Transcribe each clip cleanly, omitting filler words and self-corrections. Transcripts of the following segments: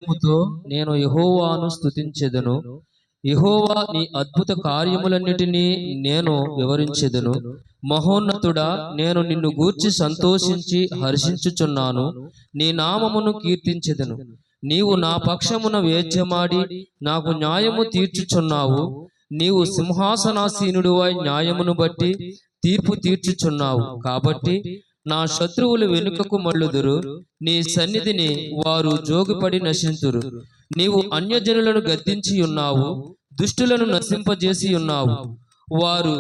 హృదయముతో నేను యెహోవాను స్తుతించెదను. యెహోవా నీ అద్భుత కార్యములన్నిటినీ నేను వివరించెదను. మహోన్నతుడా, నేను నిన్ను గూర్చి సంతోషించి హర్షించుచున్నాను. నీ నామమును కీర్తించెదను. నీవు నా పక్షమున వేద్యమాడి నాకు న్యాయము తీర్చుచున్నావు. నీవు సింహాసనాసీనుడివై న్యాయమును బట్టి తీర్పు తీర్చుచున్నావు. కాబట్టి నా శత్రువులు వెనుకకు మళ్ళుదురు. నీ సన్నిధిని వారు జోగుపడి నశింతురు. నీవు అన్యజనులను గద్దించి ఉన్నావు, దుష్టులను నశింపజేసి ఉన్నావు. వారు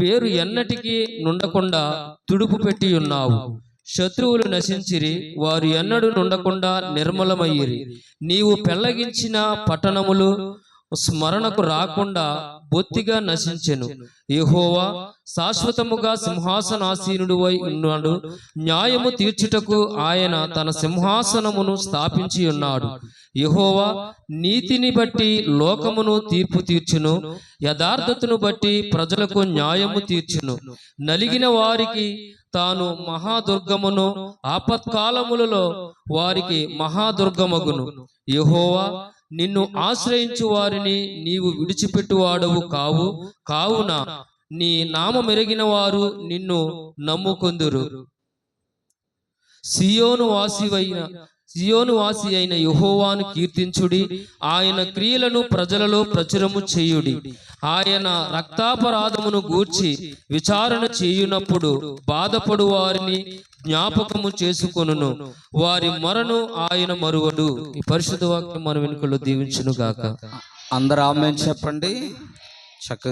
పేరు ఎన్నటికీ నుండకుండా తుడుపు పెట్టి ఉన్నావు. శత్రువులు నశించిరి, వారు ఎన్నడూ నుండకుండా నిర్మలమయ్యిరి. నీవు పెళ్లగించిన పట్టణములు స్మరణకు రాకుండా బొత్తిగా నశించెను. యెహోవా శాశ్వతముగా సింహాసనాసీనుడివై ఉన్నాడు. న్యాయము తీర్చుటకు ఆయన తన సింహాసనమును స్థాపించి ఉన్నాడు. యెహోవా నీతిని బట్టి లోకమును తీర్పు తీర్చును. యథార్థతను బట్టి ప్రజలకు న్యాయము తీర్చును. నలిగిన వారికి తాను మహాదుర్గమును, ఆపత్కాలములలో వారికి మహాదుర్గమగును. యెహోవా నిన్ను ఆశ్రయించు వారిని నీవు విడిచిపెట్టువాడవు కావు. కావున నీ నామమెరిగిన వారు నిన్ను నమ్ముకొందురు. సియోను వాసి అయిన యెహోవాను కీర్తించుడి. ఆయన క్రియలను ప్రజలలో ప్రచురము చేయుడి. ఆయన రక్తాపరాధమును గూర్చి విచారణ చేయునప్పుడు బాధపడు వారిని జ్ఞాపకము చేసుకొనును. వారి మొరను ఆయన మరువడు. ఈ పరిశుద్ధ వాక్యం మన వెనుకలో దీవించును గాక. అందరూ ఆమేన్ చెప్పండి. చక్కగా